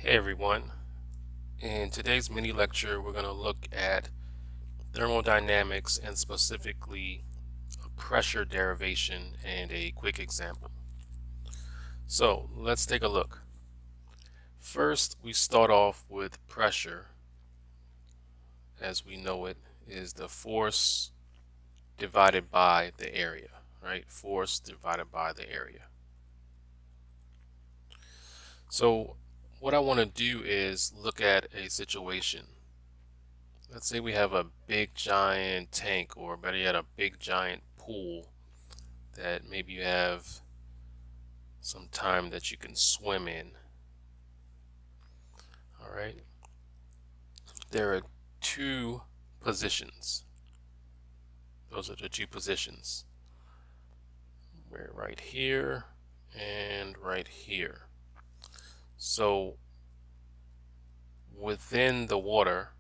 Hey everyone, in today's mini lecture we're going to look at thermodynamics and specifically a pressure derivation and a quick example. So let's take a look. First we start off with pressure as we know it is the force divided by the area, right? Force divided by the area. So what I want to do is look at a situation. Let's say we have a big giant tank, or better yet, a big giant pool that maybe you have some time that you can swim in. All right. There are two positions. Those are the two positions. We're right here and right here. So within the water,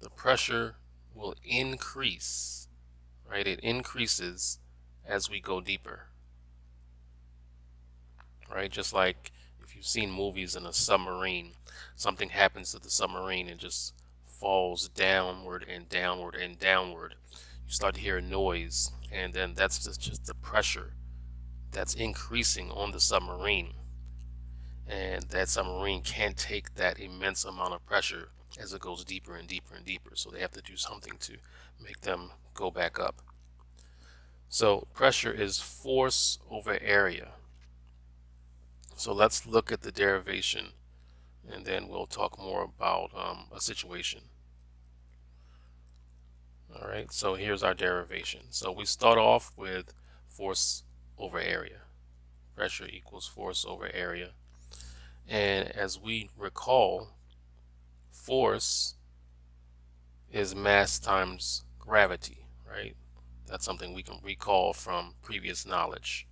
the pressure will increase, right? It increases as we go deeper. Right? Just like if you've seen movies in a submarine, something happens to the submarine and just falls downward and downward and downward. You start to hear a noise, and then that's just the pressure that's increasing on the submarine. And that submarine can't take that immense amount of pressure as it goes deeper and deeper and deeper. So they have to do something to make them go back up. So pressure is force over area. So let's look at the derivation and then we'll talk more about a situation. All right, so here's our derivation. So we start off with force over area. Pressure equals force over area. And as we recall, force is mass times gravity, right? That's something we can recall from previous knowledge.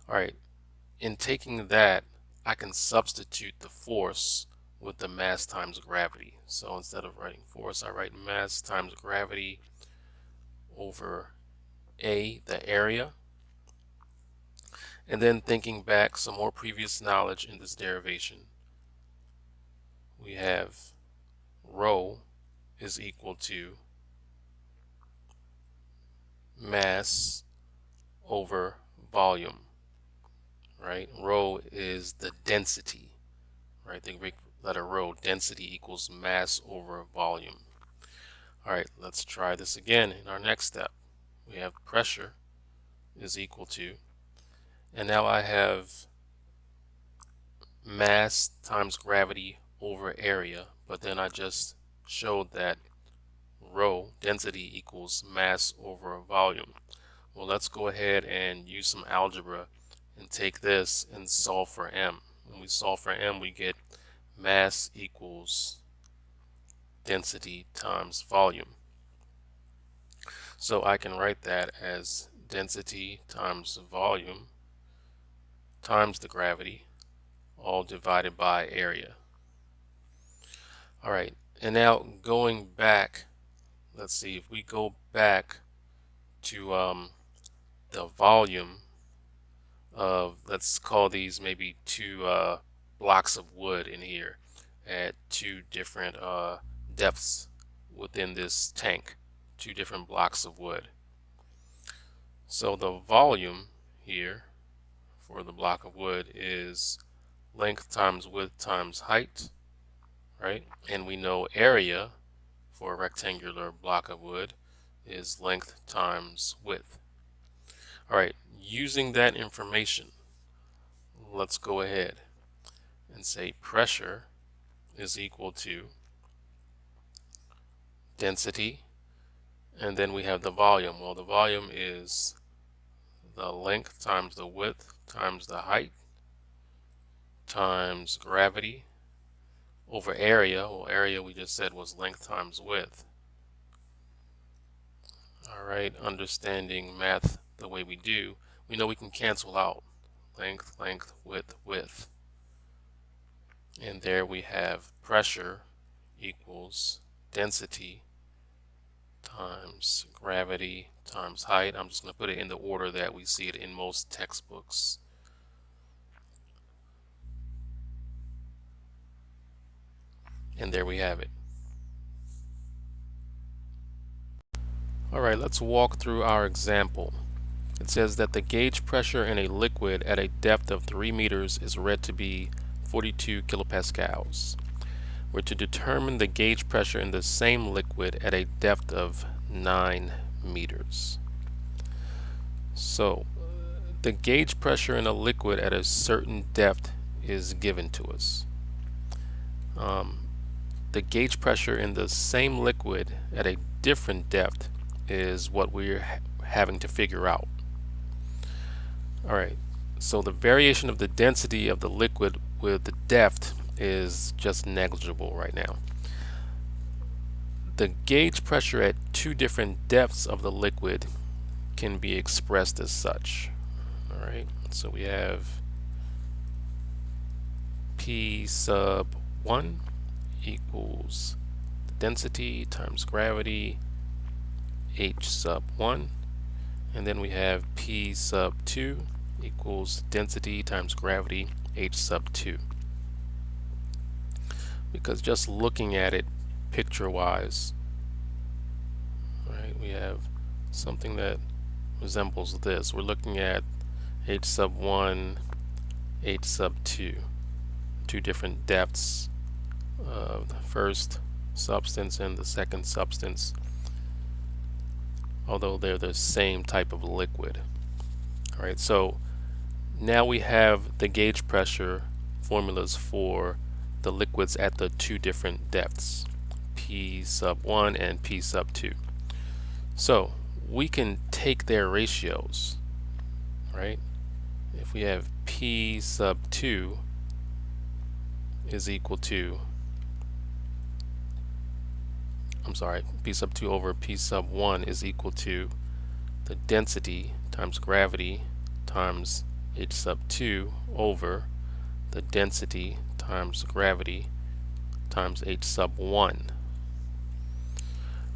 All right, in taking that, I can substitute the force with the mass times gravity. So instead of writing force, I write mass times gravity over A, the area. And then thinking back some more previous knowledge in this derivation, we have rho is equal to mass over volume, right? Rho is the density, right? The Greek letter rho, density equals mass over volume. All right, let's try this again in our next step. We have pressure is equal to, and now I have mass times gravity over area, but then I just showed that rho, density, equals mass over volume. Well, let's go ahead and use some algebra and take this and solve for m. When we solve for m, we get mass equals density times volume. So I can write that as density times volume times the gravity, all divided by area. All right, and now going back, let's see, if we go back to the volume of, let's call these maybe two blocks of wood in here at two different depths within this tank, two different blocks of wood. So the volume here for the block of wood is length times width times height, right? And we know area for a rectangular block of wood is length times width. All right, using that information, let's go ahead and say pressure is equal to density, and then we have the volume. Well, the volume is the length times the width times the height times gravity over area. Well, area we just said was length times width. All right, understanding math the way we do, we know we can cancel out length, length, width, width. And there we have pressure equals density times gravity times height. I'm just going to put it in the order that we see it in most textbooks. And there we have it. Alright, let's walk through our example. It says that the gauge pressure in a liquid at a depth of 3 meters is read to be 42 kilopascals. We're to determine the gauge pressure in the same liquid at a depth of 9 meters. So, the gauge pressure in a liquid at a certain depth is given to us. The gauge pressure in the same liquid at a different depth is what we're having to figure out. Alright, so the variation of the density of the liquid with the depth is just negligible right now. The gauge pressure at two different depths of the liquid can be expressed as such. Alright, so we have P sub 1 equals the density times gravity H sub 1, and then we have P sub 2 equals density times gravity H sub 2. Because just looking at it picture wise, right, we have something that resembles this. We're looking at H sub 1, H sub 2, two different depths of the first substance and the second substance, although they're the same type of liquid. Alright, so now we have the gauge pressure formulas for the liquids at the two different depths, P sub 1 and P sub 2. So we can take their ratios, right? If we have P sub 2 is equal to, P sub 2 over P sub 1 is equal to the density times gravity times H sub 2 over the density times gravity times H sub 1.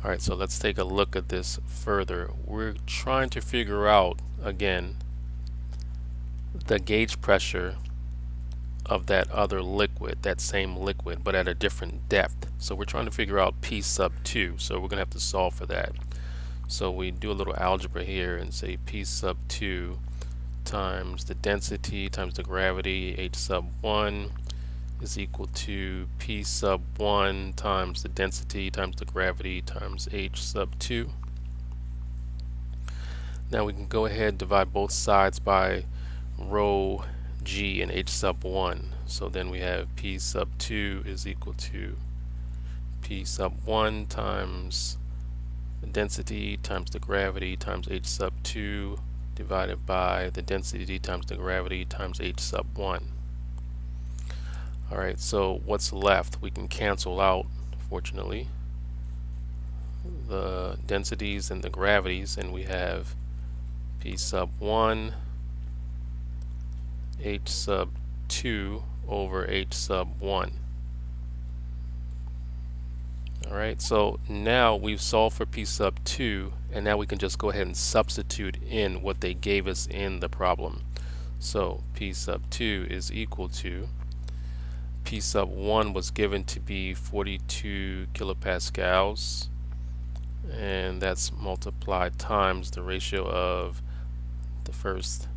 Alright, so let's take a look at this further. We're trying to figure out, again, the gauge pressure of that other liquid, that same liquid, but at a different depth. So we're trying to figure out P sub 2, so we're going to have to solve for that. So we do a little algebra here and say P sub 2 times the density times the gravity H sub 1 is equal to P sub 1 times the density times the gravity times H sub 2. Now we can go ahead and divide both sides by rho G and H sub 1. So then we have P sub 2 is equal to P sub 1 times the density times the gravity times H sub 2 divided by the density times the gravity times H sub 1. Alright, so what's left? We can cancel out, fortunately, the densities and the gravities, and we have P sub 1 H sub 2 over H sub 1. Alright, so now we've solved for P sub 2, and now we can just go ahead and substitute in what they gave us in the problem. So P sub 2 is equal to, P sub 1 was given to be 42 kilopascals, and that's multiplied times the ratio of the first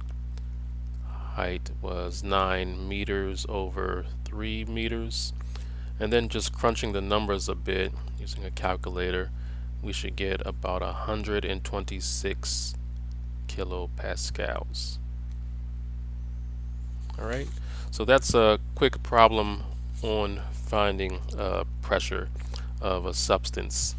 height was 9 meters over 3 meters. And then just crunching the numbers a bit using a calculator, we should get about 126 kilopascals. Alright, so that's a quick problem on finding pressure of a substance.